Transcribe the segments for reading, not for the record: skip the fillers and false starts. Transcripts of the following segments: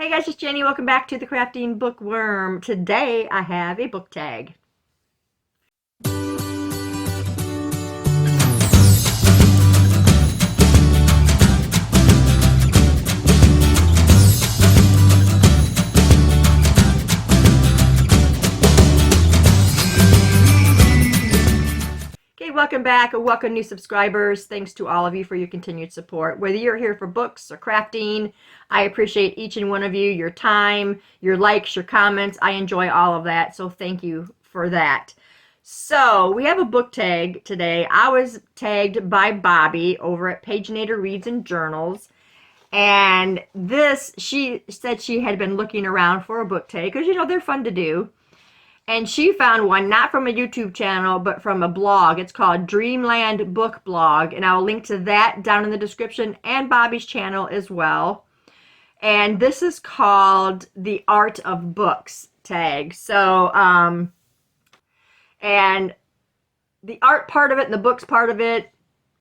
Hey guys, it's Jenny. Welcome back to the Crafting Bookworm. Today I have a book tag. Okay, welcome back. Welcome new subscribers. Thanks to all of you for your continued support. Whether you're here for books or crafting, I appreciate each and one of you, your time, your likes, your comments. I enjoy all of that, so thank you for that. So we have a book tag today. I was tagged by Bobi over at Paginator Reads and Journals. And this, she said she had been looking around for a book tag because, you know, they're fun to do. And she found one not from a YouTube channel, but from a blog. It's called Dreamland Book Blog. And I'll link to that down in the description and Bobi's channel as well. And this is called the Art of Books tag. So, and the art part of it and the books part of it,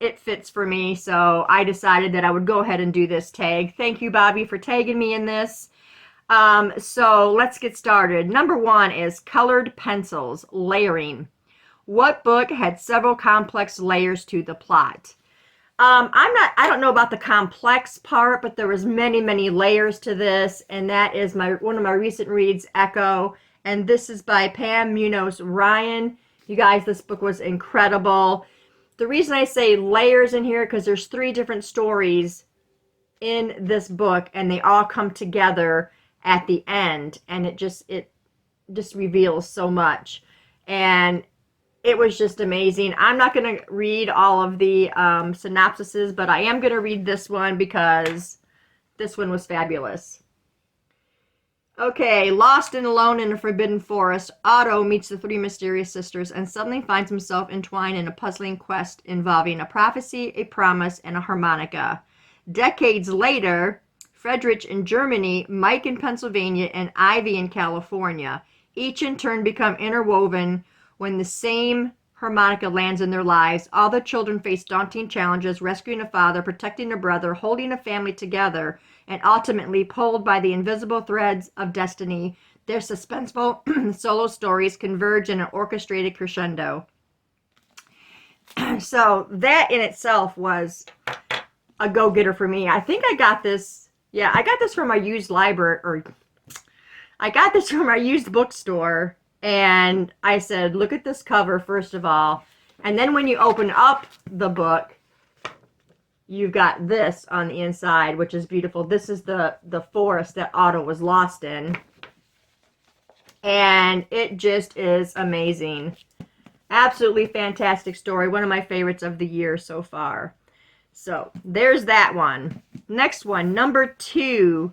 it fits for me. So I decided that I would go ahead and do this tag. Thank you, Bobi, for tagging me in this. So let's get started. Number one is colored pencils, layering. What book had several complex layers to the plot? I don't know about the complex part, but there was many layers to this, and that is one of my recent reads, Echo, and this is by Pam Munoz Ryan. You guys, this book was incredible. The reason I say layers in here, because there's 3 different stories in this book, and they all come together at the end, and it just reveals so much, and it was just amazing. I'm not going to read all of the synopsises, but I am going to read this one because this one was fabulous. Okay, lost and alone in a forbidden forest, Otto meets the 3 mysterious sisters and suddenly finds himself entwined in a puzzling quest involving a prophecy, a promise, and a harmonica. Decades later, Friedrich in Germany, Mike in Pennsylvania, and Ivy in California, each in turn become interwoven when the same harmonica lands in their lives. All the children face daunting challenges, rescuing a father, protecting a brother, holding a family together, and ultimately pulled by the invisible threads of destiny. Their suspenseful solo stories converge in an orchestrated crescendo. So that in itself was a go-getter for me. I think I got this. Yeah, I got this from our used library, or I got this from our used bookstore, and I said, look at this cover, first of all, and then when you open up the book, you've got this on the inside, which is beautiful. This is the forest that Otto was lost in, and it just is amazing. Absolutely fantastic story. One of my favorites of the year so far. So, there's that one. Next one, number 2,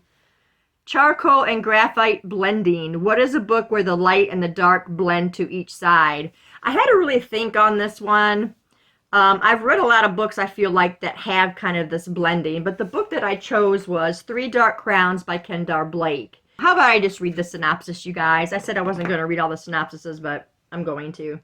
Charcoal and Graphite Blending. What is a book where the light and the dark blend to each side? I had to really think on this one. I've read a lot of books, I feel like, that have kind of this blending, but the book that I chose was 3 Dark Crowns by Kendar Blake. How about I just read the synopsis, you guys? I said I wasn't going to read all the synopsises, but I'm going to.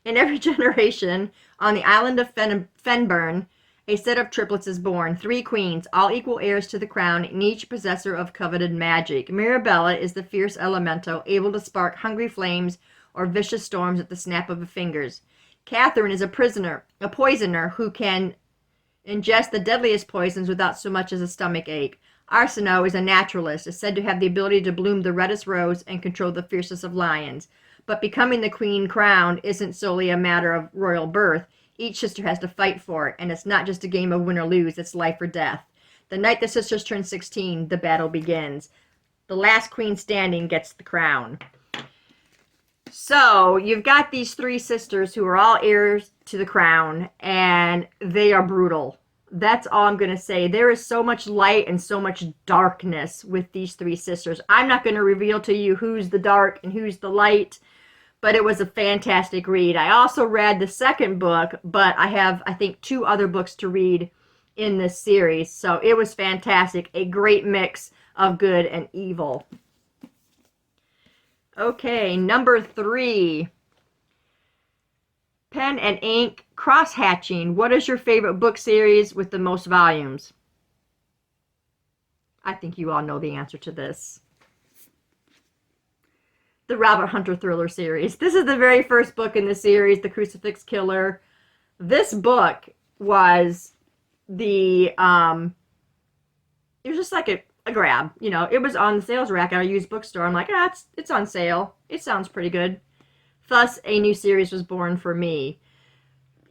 In every generation, on the island of Fenburn, a set of triplets is born, 3 queens, all equal heirs to the crown, and each possessor of coveted magic. Mirabella is the fierce elemental, able to spark hungry flames or vicious storms at the snap of her fingers. Catherine is a poisoner who can ingest the deadliest poisons without so much as a stomach ache. Arsinoe is a naturalist, is said to have the ability to bloom the reddest rose and control the fiercest of lions. But becoming the queen crowned isn't solely a matter of royal birth. Each sister has to fight for it, and it's not just a game of win or lose, it's life or death. The night the sisters turn 16, the battle begins. The last queen standing gets the crown. So, you've got these 3 sisters who are all heirs to the crown, and they are brutal. That's all I'm going to say. There is so much light and so much darkness with these 3 sisters. I'm not going to reveal to you who's the dark and who's the light, but it was a fantastic read. I also read the second book, but I have, I think, 2 other books to read in this series. So it was fantastic. A great mix of good and evil. Okay, number 3. Pen and Ink, Crosshatching. What is your favorite book series with the most volumes? I think you all know the answer to this. The Robert Hunter thriller series. This is the very first book in the series, The Crucifix Killer. This book was the, it was just like a grab. You know, it was on the sales rack at a used bookstore. I'm like, it's on sale. It sounds pretty good. Thus, a new series was born for me.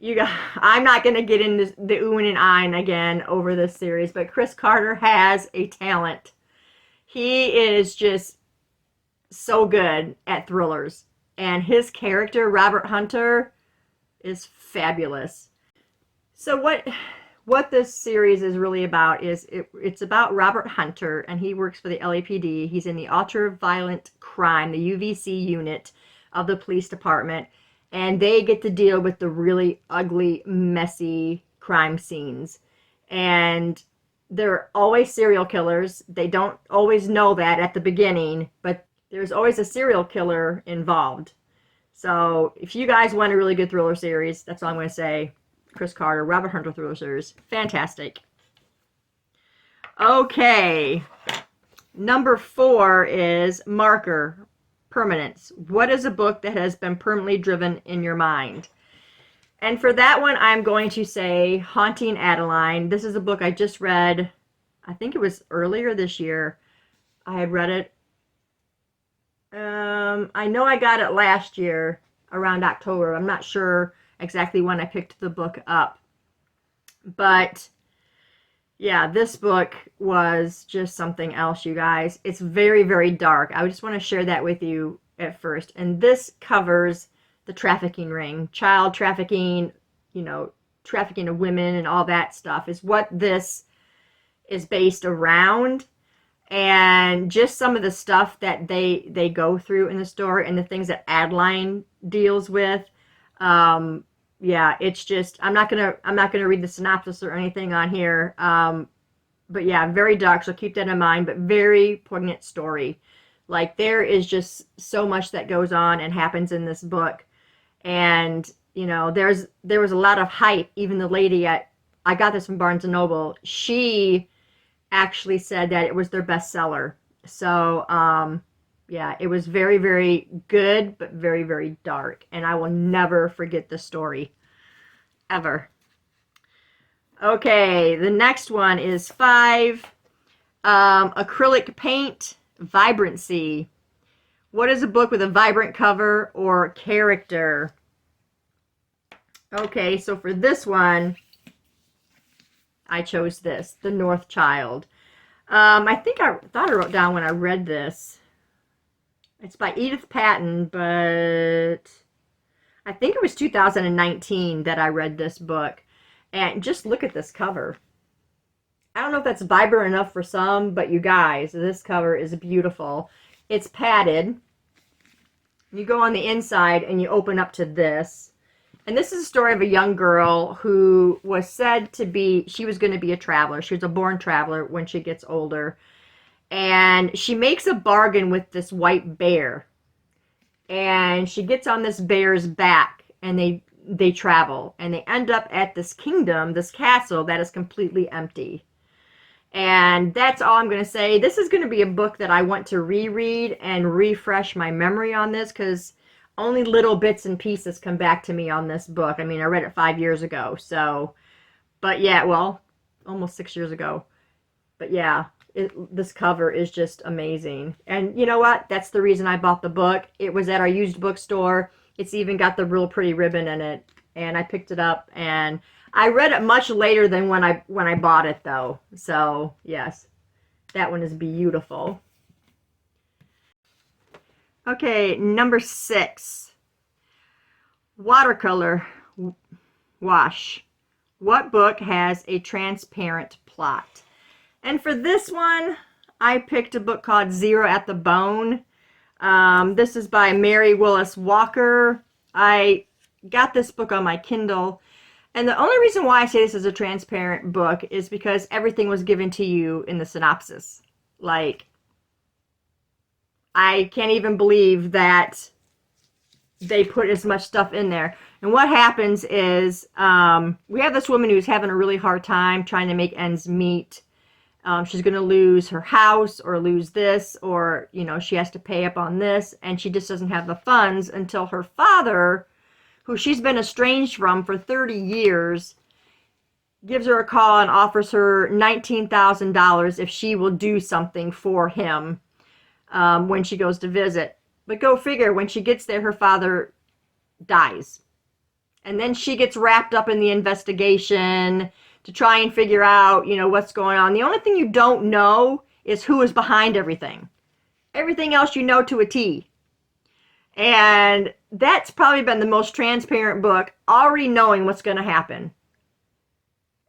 I'm not going to get into the oohing and ahhing again over this series, but Chris Carter has a talent. He is just so good at thrillers. And his character, Robert Hunter, is fabulous. So what this series is really about is it's about Robert Hunter, and he works for the LAPD. He's in the ultra-violent crime, the UVC unit of the police department, and they get to deal with the really ugly, messy crime scenes. And they're always serial killers. They don't always know that at the beginning, but there's always a serial killer involved. So if you guys want a really good thriller series, that's all I'm going to say. Chris Carter, Robert Hunter thriller series. Fantastic. Okay. Number 4 is Marker, Permanence. What is a book that has been permanently driven in your mind? And for that one, I'm going to say Haunting Adeline. This is a book I just read. I think it was earlier this year. I had read it. I know I got it last year around October. I'm not sure exactly when I picked the book up. But yeah, this book was just something else, you guys. It's very, very dark. I just want to share that with you at first. And this covers the trafficking ring, child trafficking, you know, trafficking of women and all that stuff is what this is based around. And just some of the stuff that they go through in the story and the things that Adeline deals with. Yeah, it's just, I'm not gonna read the synopsis or anything on here. But yeah, very dark, so keep that in mind, but very poignant story. Like, there is just so much that goes on and happens in this book. And, you know, there was a lot of hype. Even the lady I got this from Barnes & Noble, she actually said that it was their bestseller. So, yeah, it was very, very good, but very, very dark. And I will never forget the story. Ever. Okay, the next one is 5. Acrylic Paint, Vibrancy. What is a book with a vibrant cover or character? Okay, so for this one, I chose this, The North Child. I thought I wrote down when I read this. It's by Edith Patton, but I think it was 2019 that I read this book. And just look at this cover. I don't know if that's vibrant enough for some, but you guys, this cover is beautiful. It's padded. You go on the inside and you open up to this. And this is a story of a young girl who was said to be, she was going to be a traveler. She was a born traveler when she gets older. And she makes a bargain with this white bear. And she gets on this bear's back and they travel. And they end up at this kingdom, this castle that is completely empty. And that's all I'm going to say. This is going to be a book that I want to reread and refresh my memory on this, because only little bits and pieces come back to me on this book. I mean, I read it 5 years ago, so, but yeah, well, almost 6 years ago. But yeah, this cover is just amazing. And you know what? That's the reason I bought the book. It was at our used bookstore. It's even got the real pretty ribbon in it. And I picked it up, and I read it much later than when I bought it, though. So, yes, that one is beautiful. Okay, number 6. Watercolor wash. What book has a transparent plot? And for this one, I picked a book called Zero at the Bone. This is by Mary Willis Walker. I got this book on my Kindle. And the only reason why I say this is a transparent book is because everything was given to you in the synopsis. Like, I can't even believe that they put as much stuff in there. And what happens is we have this woman who's having a really hard time trying to make ends meet. She's going to lose her house or lose this, or, you know, she has to pay up on this, and she just doesn't have the funds until her father, who she's been estranged from for 30 years, gives her a call and offers her $19,000 if she will do something for him when she goes to visit. But go figure, when she gets there, her father dies. And then she gets wrapped up in the investigation to try and figure out, you know, what's going on. The only thing you don't know is who is behind everything. Everything else you know to a T. And that's probably been the most transparent book, already knowing what's going to happen.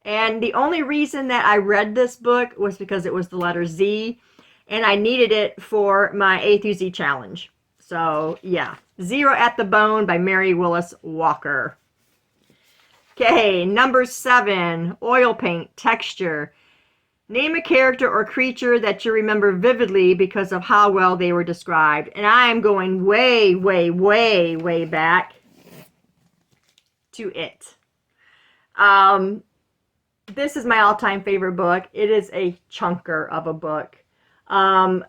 And the only reason that I read this book was because it was the letter Z, and I needed it for my A through Z challenge. So, yeah. Zero at the Bone by Mary Willis Walker. Okay, number 7, oil paint, texture. Name a character or creature that you remember vividly because of how well they were described. And I am going way, way, way, way back to It. This is my all-time favorite book. It is a chunker of a book. And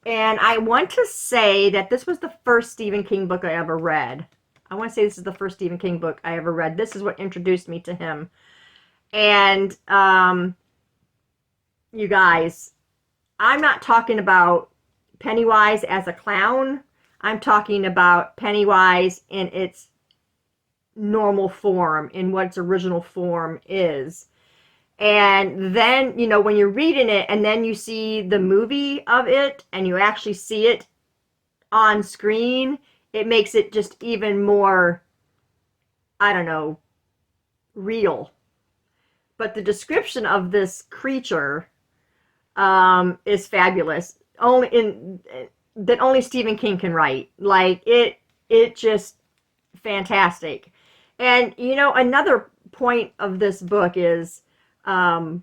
I want to say that this was the first Stephen King book I ever read. I want to say this is the first Stephen King book I ever read. This is what introduced me to him. And, you guys, I'm not talking about Pennywise as a clown. I'm talking about Pennywise in its normal form, in what its original form is. And then, you know, when you're reading it and then you see the movie of it and you actually see it on screen, it makes it just even more, I don't know, real. But the description of this creature is fabulous. That only Stephen King can write. Like, it just fantastic. And, you know, another point of this book is I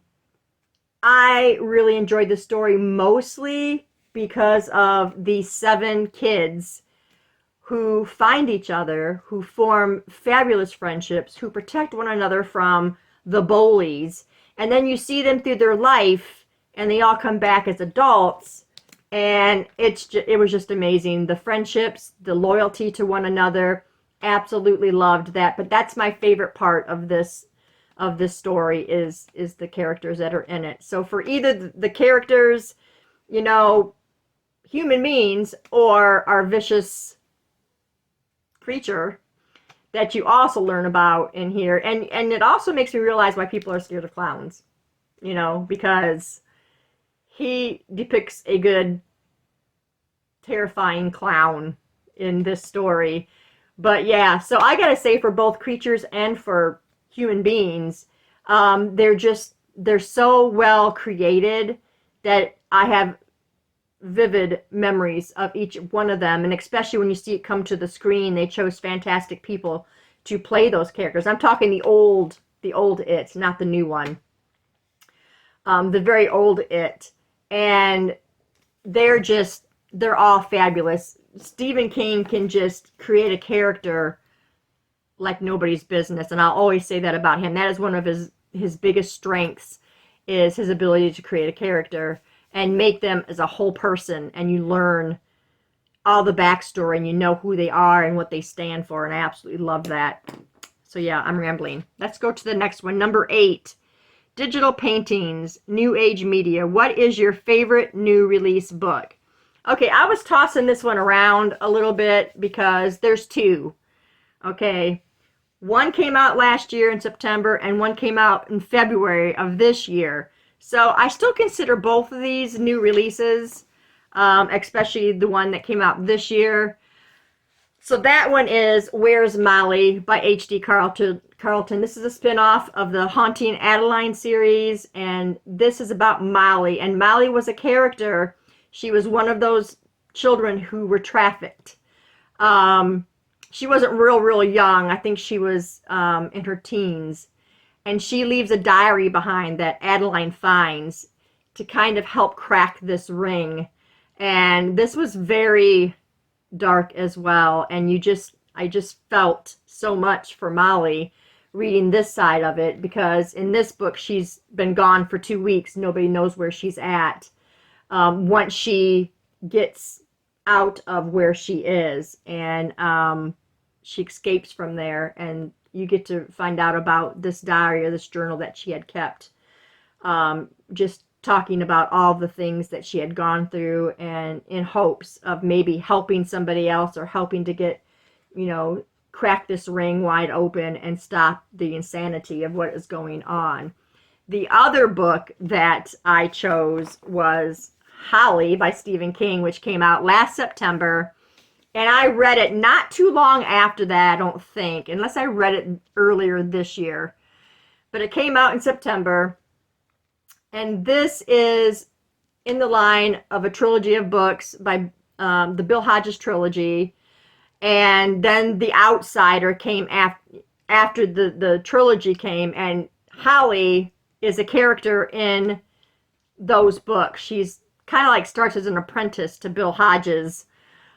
really enjoyed the story mostly because of the 7 kids who find each other, who form fabulous friendships, who protect one another from the bullies. And then you see them through their life, and they all come back as adults. And it was just amazing. The friendships, the loyalty to one another, absolutely loved that. But that's my favorite part of this story is the characters that are in it. So for either the characters, you know, human beings, or our vicious creature that you also learn about in here. And it also makes me realize why people are scared of clowns, you know, because he depicts a good, terrifying clown in this story. But yeah, so I gotta say, for both creatures and for human beings, they're so well created that I have vivid memories of each one of them. And especially when you see it come to the screen, they chose fantastic people to play those characters. I'm talking the old It, not the new one. The very old It. And they're all fabulous. Stephen King can just create a character like nobody's business, and I'll always say that about him. That is one of his biggest strengths, is his ability to create a character and make them as a whole person, and you learn all the backstory and you know who they are and what they stand for, and I absolutely love that. So yeah, I'm rambling. Let's go to the next one. Number 8, digital paintings, new age media. What is your favorite new release book? Okay, I was tossing this one around a little bit because there's 2. Okay, one came out last year in September and one came out in February of this year. So I still consider both of these new releases, especially the one that came out this year. So that one is Where's Molly by H.D. Carlton. This is a spin-off of the Haunting Adeline series, and this is about Molly. And Molly was a character. She was one of those children who were trafficked. She wasn't real young. I think she was in her teens. And she leaves a diary behind that Adeline finds to kind of help crack this ring. And this was very dark as well. And I just felt so much for Molly reading this side of it, because in this book she's been gone for 2 weeks. Nobody knows where she's at. Once she gets out of where she is, and she escapes from there, and you get to find out about this diary or this journal that she had kept, just talking about all the things that she had gone through, and in hopes of maybe helping somebody else, or helping to get, crack this ring wide open and stop the insanity of what is going on. The other book that I chose was Holly by Stephen King, which came out last September. And I read it not too long after that, I don't think, unless I read it earlier this year. But it came out in September. And this is in the line of a trilogy of books by the Bill Hodges trilogy. And then The Outsider came after the trilogy came. And Holly is a character in those books. She's kind of like starts as an apprentice to Bill Hodges.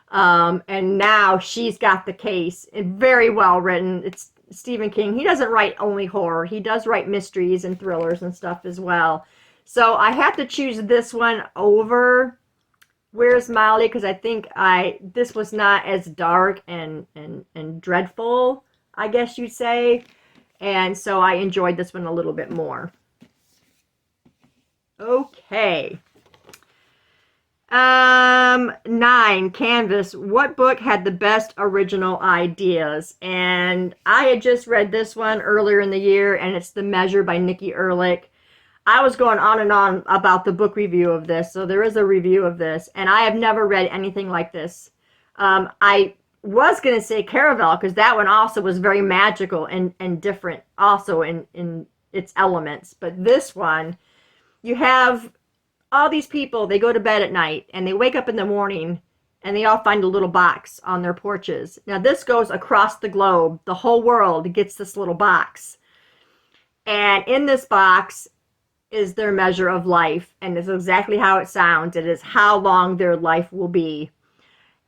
And now she's got the case. Very well written. It's Stephen King. He doesn't write only horror. He does write mysteries and thrillers and stuff as well. So I have to choose this one over Where's Molly, because I think this was not as dark and dreadful, I guess you'd say. And so I enjoyed this one a little bit more. Okay. 9, Canvas. What book had the best original ideas? And I had just read this one earlier in the year, and it's The Measure by Nikki Ehrlich. I was going on and on about the book review of this, so there is a review of this, and I have never read anything like this. I was going to say Caravel, because that one also was very magical and different also in its elements. But this one, you have all these people, they go to bed at night, and they wake up in the morning, and they all find a little box on their porches. Now, this goes across the globe. The whole world gets this little box. And in this box is their measure of life, and it's exactly how it sounds. It is how long their life will be.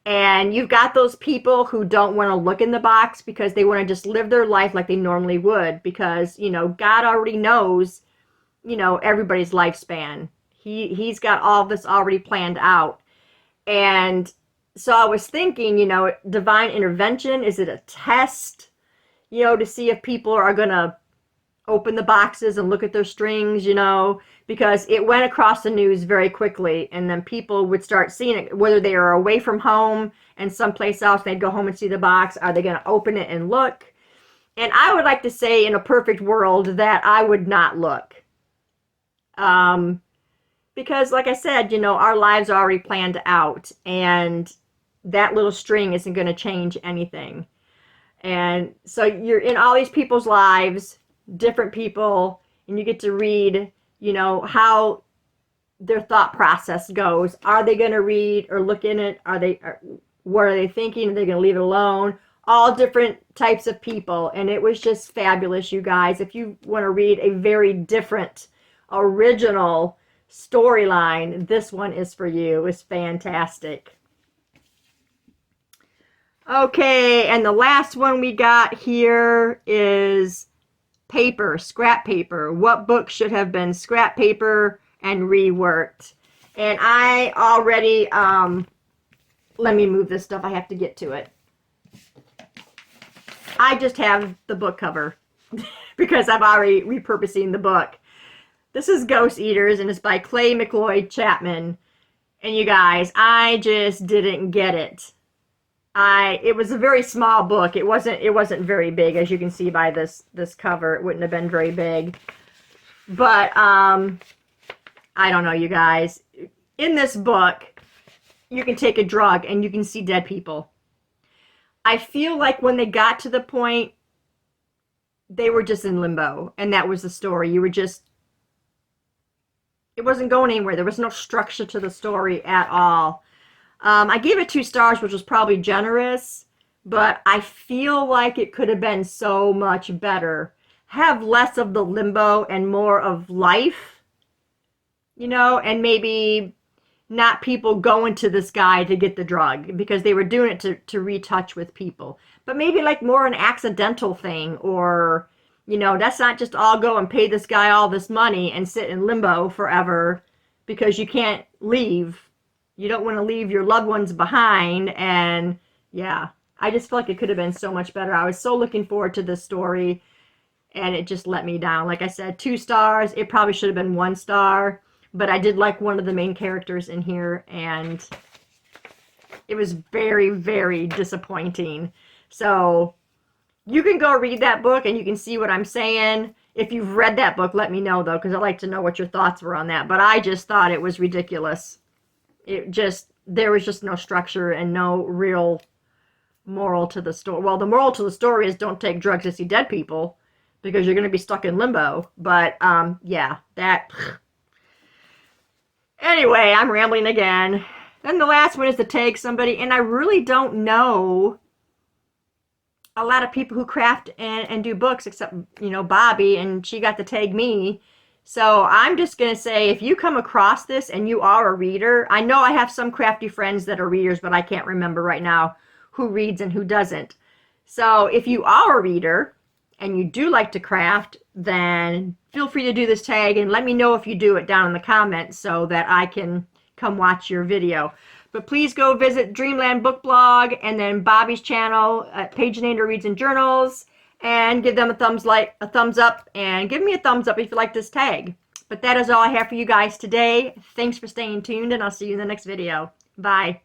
And you've got those people who don't want to look in the box because they want to just live their life like they normally would, because, God already knows, everybody's lifespan. He's got all this already planned out. And so I was thinking, divine intervention, is it a test, to see if people are going to open the boxes and look at their strings, because it went across the news very quickly, and then people would start seeing it, whether they are away from home and someplace else, they'd go home and see the box. Are they going to open it and look? And I would like to say, in a perfect world, that I would not look. Because like I said, our lives are already planned out, and that little string isn't going to change anything. And so you're in all these people's lives, different people, and you get to read, how their thought process goes. Are they going to read or look in it? What are they thinking? Are they going to leave it alone? All different types of people. And it was just fabulous, you guys. If you want to read a very different, original storyline, this one is for you. It's fantastic. Okay, and the last one we got here is paper, scrap paper. What book should have been scrap paper and reworked? And I already, let me move this stuff. I have to get to it. I just have the book cover because I'm already repurposing the book. This is Ghost Eaters, and it's by Clay McLeod Chapman. And you guys, I just didn't get it. It was a very small book. It wasn't very big, as you can see by this cover. It wouldn't have been very big. But I don't know, you guys. In this book, you can take a drug and you can see dead people. I feel like when they got to the point, they were just in limbo, and that was the story. It wasn't going anywhere. There was no structure to the story at all. I gave it 2 stars, which was probably generous, but I feel like it could have been so much better. Have less of the limbo and more of life, and maybe not people going to this guy to get the drug, because they were doing it to retouch with people. But maybe like more an accidental thing, or, You know, that's not just all go and pay this guy all this money and sit in limbo forever because you can't leave. You don't want to leave your loved ones behind. And yeah, I just feel like it could have been so much better. I was so looking forward to this story, and it just let me down. Like I said, 2 stars. It probably should have been 1 star, but I did like one of the main characters in here, and it was very, very disappointing. So you can go read that book and you can see what I'm saying. If you've read that book, let me know, though, because I'd like to know what your thoughts were on that. But I just thought it was ridiculous. There was just no structure and no real moral to the story. Well, the moral to the story is don't take drugs to see dead people, because you're going to be stuck in limbo. But, yeah, that... Anyway, I'm rambling again. Then the last one is to tag somebody, and I really don't know a lot of people who craft and do books, except, you know, Bobi, and she got to tag me. So I'm just going to say, if you come across this and you are a reader, I know I have some crafty friends that are readers, but I can't remember right now who reads and who doesn't. So if you are a reader and you do like to craft, then feel free to do this tag and let me know if you do it down in the comments so that I can come watch your video. But please go visit Dreamland Book Blog and then Bobi's channel at Paginator Reads and Journals, and give them a thumbs up, and give me a thumbs up if you like this tag. But that is all I have for you guys today. Thanks for staying tuned, and I'll see you in the next video. Bye.